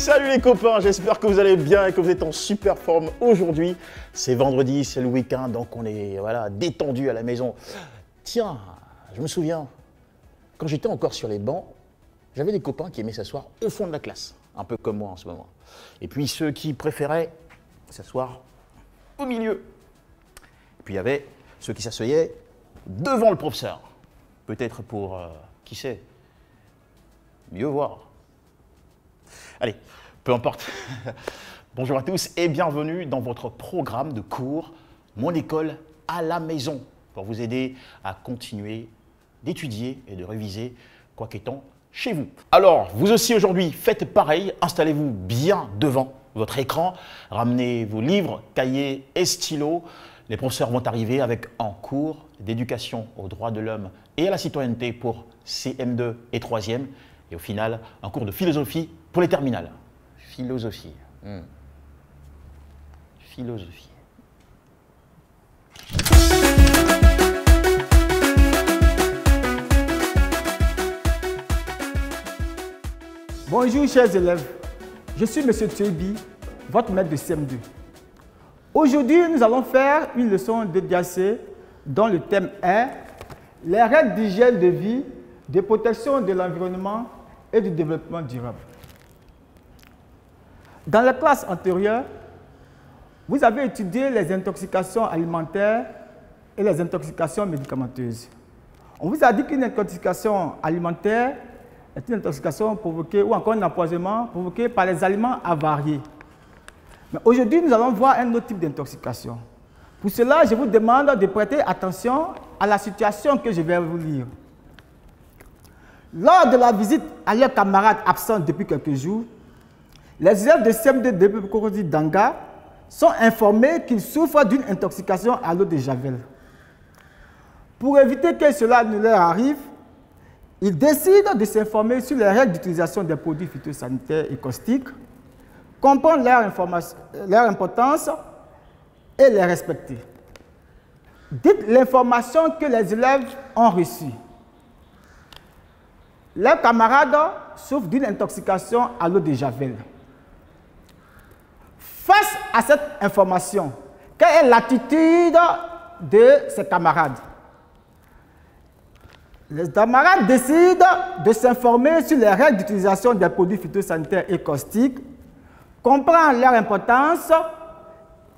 Salut les copains, j'espère que vous allez bien et que vous êtes en super forme aujourd'hui. C'est vendredi, c'est le week-end, donc on est détendu à la maison. Tiens, je me souviens, quand j'étais encore sur les bancs, j'avais des copains qui aimaient s'asseoir au fond de la classe, un peu comme moi en ce moment. Et puis ceux qui préféraient s'asseoir au milieu. Et puis il y avait ceux qui s'asseyaient devant le professeur. Peut-être pour, qui sait, mieux voir. Allez, peu importe. Bonjour à tous et bienvenue dans votre programme de cours Mon école à la maison pour vous aider à continuer d'étudier et de réviser quoi qu'étant chez vous. Alors, vous aussi aujourd'hui, faites pareil, installez-vous bien devant votre écran, ramenez vos livres, cahiers et stylos. Les professeurs vont arriver avec un cours d'éducation aux droits de l'homme et à la citoyenneté pour CM2 et 3e. Et au final, un cours de philosophie pour les terminales. Philosophie. Philosophie. Bonjour chers élèves, je suis M. Tsebi, votre maître de CM2. Aujourd'hui, nous allons faire une leçon de DAC dont le thème est les règles d'hygiène de vie, de protection de l'environnement et du développement durable. Dans la classe antérieure, vous avez étudié les intoxications alimentaires et les intoxications médicamenteuses. On vous a dit qu'une intoxication alimentaire est une intoxication provoquée ou encore un empoisonnement provoqué par les aliments avariés. Mais aujourd'hui, nous allons voir un autre type d'intoxication. Pour cela, je vous demande de prêter attention à la situation que je vais vous lire. Lors de la visite à leurs camarades absents depuis quelques jours, les élèves de CM2 de Pekorosi Danga sont informés qu'ils souffrent d'une intoxication à l'eau de Javel. Pour éviter que cela ne leur arrive, ils décident de s'informer sur les règles d'utilisation des produits phytosanitaires et caustiques, comprendre leur importance et les respecter. Dites l'information que les élèves ont reçue. Leurs camarades souffrent d'une intoxication à l'eau de Javel. Face à cette information, quelle est l'attitude de ces camarades? Les camarades décident de s'informer sur les règles d'utilisation des produits phytosanitaires et caustiques, comprendre leur importance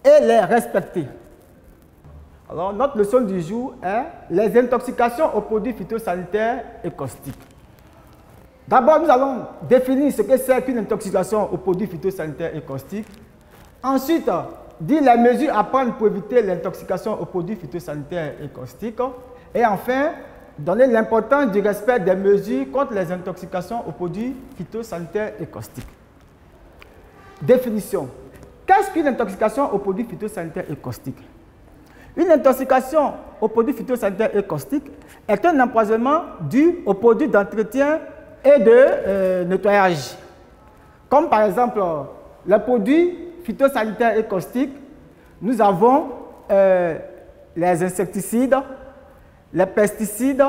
et les respecter. Alors, notre leçon du jour est les intoxications aux produits phytosanitaires et caustiques. D'abord, nous allons définir ce que c'est qu'une intoxication aux produits phytosanitaires et caustiques. Ensuite, dire les mesures à prendre pour éviter l'intoxication aux produits phytosanitaires et caustiques. Et enfin, donner l'importance du respect des mesures contre les intoxications aux produits phytosanitaires et caustiques. Définition. Qu'est-ce qu'une intoxication aux produits phytosanitaires et caustiques? Une intoxication aux produits phytosanitaires et caustiques est un empoisonnement dû aux produits d'entretien et de nettoyage. Comme par exemple, les produits phytosanitaires et caustiques, nous avons les insecticides, les pesticides,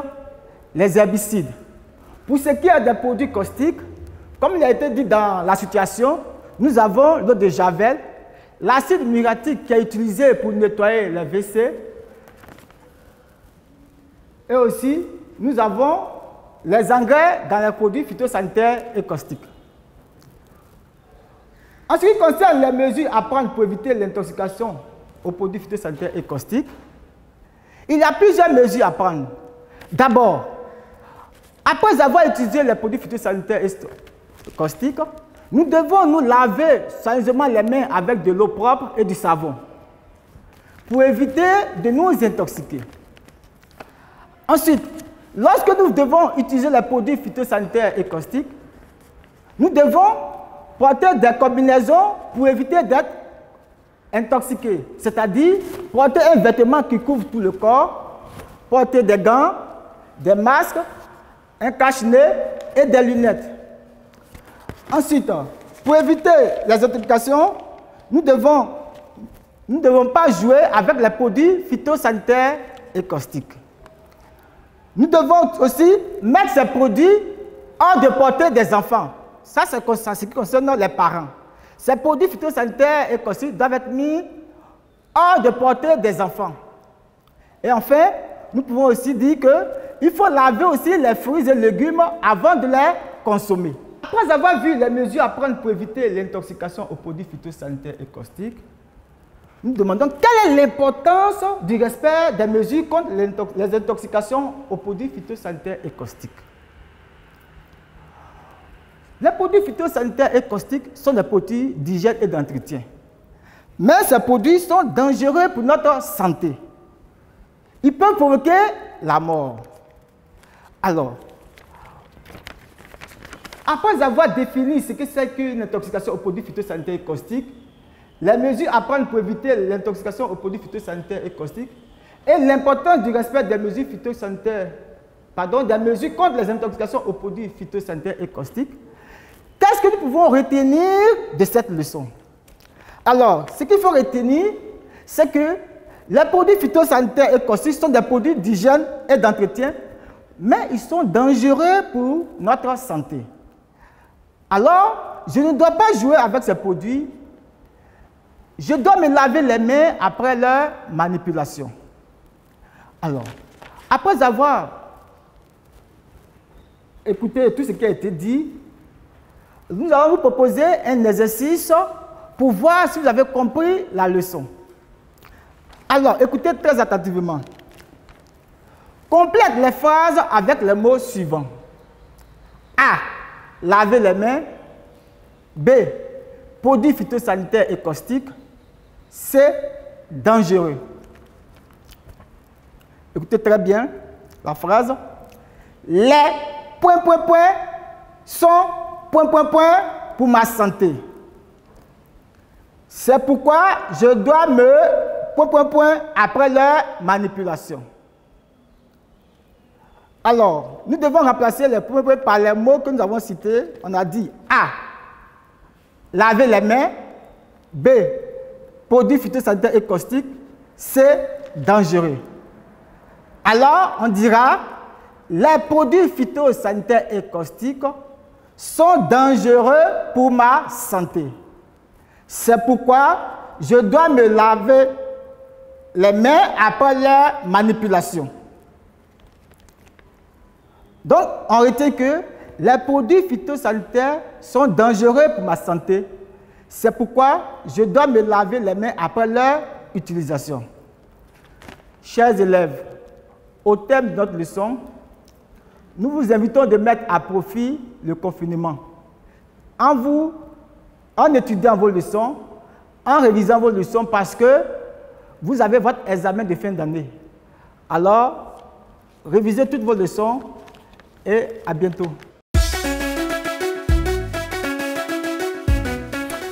les herbicides. Pour ce qui est des produits caustiques, comme il a été dit dans la situation, nous avons l'eau de Javel, l'acide muriatique qui est utilisé pour nettoyer les WC, et aussi nous avons les engrais dans les produits phytosanitaires et caustiques. En ce qui concerne les mesures à prendre pour éviter l'intoxication aux produits phytosanitaires et caustiques, il y a plusieurs mesures à prendre. D'abord, après avoir utilisé les produits phytosanitaires et caustiques, nous devons nous laver soigneusement les mains avec de l'eau propre et du savon pour éviter de nous intoxiquer. Ensuite, lorsque nous devons utiliser les produits phytosanitaires et caustiques, nous devons porter des combinaisons pour éviter d'être intoxiqués, c'est-à-dire porter un vêtement qui couvre tout le corps, porter des gants, des masques, un cache-nez et des lunettes. Ensuite, pour éviter les intoxications, nous ne devons pas jouer avec les produits phytosanitaires et caustiques. Nous devons aussi mettre ces produits hors de portée des enfants. ça c'est ce qui concerne les parents. Ces produits phytosanitaires et caustiques doivent être mis hors de portée des enfants. Et enfin, nous pouvons aussi dire qu'il faut laver aussi les fruits et légumes avant de les consommer. Après avoir vu les mesures à prendre pour éviter l'intoxication aux produits phytosanitaires et caustiques, nous demandons quelle est l'importance du respect des mesures contre les intoxications aux produits phytosanitaires et caustiques. Les produits phytosanitaires et caustiques sont des produits d'hygiène et d'entretien. Mais ces produits sont dangereux pour notre santé. Ils peuvent provoquer la mort. Alors, après avoir défini ce que c'est qu'une intoxication aux produits phytosanitaires et caustiques, les mesures à prendre pour éviter l'intoxication aux produits phytosanitaires et caustiques et l'importance du respect des mesures phytosanitaires, des mesures contre les intoxications aux produits phytosanitaires et caustiques, qu'est-ce que nous pouvons retenir de cette leçon? Alors, ce qu'il faut retenir, c'est que les produits phytosanitaires et caustiques sont des produits d'hygiène et d'entretien, mais ils sont dangereux pour notre santé. Alors, je ne dois pas jouer avec ces produits. Je dois me laver les mains après leur manipulation. Alors, après avoir écouté tout ce qui a été dit, nous allons vous proposer un exercice pour voir si vous avez compris la leçon. Alors, écoutez très attentivement. Complète les phrases avec les mots suivants. A. Laver les mains. B. Produits phytosanitaires et caustiques. C. Dangereux. Écoutez très bien la phrase. Les ... sont ... pour ma santé. C'est pourquoi je dois me ... après leur manipulation. Alors, nous devons remplacer les points par les mots que nous avons cités. On a dit A. Laver les mains. B. Produits phytosanitaires et caustiques. C. Dangereux. Alors, on dira les produits phytosanitaires et caustiques sont dangereux pour ma santé. C'est pourquoi je dois me laver les mains après leur manipulation. Donc, on retient que les produits phytosanitaires sont dangereux pour ma santé. C'est pourquoi je dois me laver les mains après leur utilisation. Chers élèves, au thème de notre leçon, nous vous invitons de mettre à profit le confinement. En étudiant vos leçons, en révisant vos leçons parce que vous avez votre examen de fin d'année. Alors, révisez toutes vos leçons et à bientôt.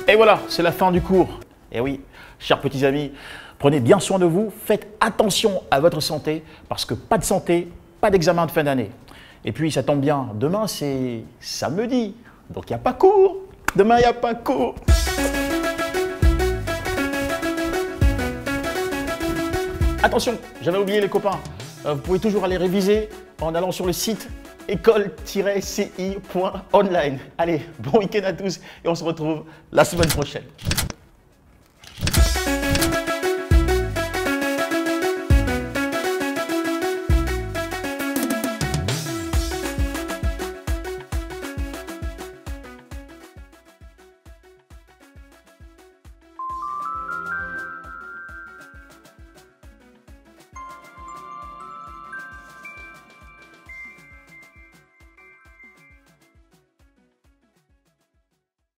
Et voilà, c'est la fin du cours. Et oui, chers petits amis, prenez bien soin de vous, faites attention à votre santé, parce que pas de santé, pas d'examen de fin d'année. Et puis, ça tombe bien, demain c'est samedi, donc il n'y a pas cours. Demain, il n'y a pas cours. Attention, j'avais oublié les copains, vous pouvez toujours aller réviser en allant sur le site école-ci.online. Allez, bon week-end à tous et on se retrouve la semaine prochaine.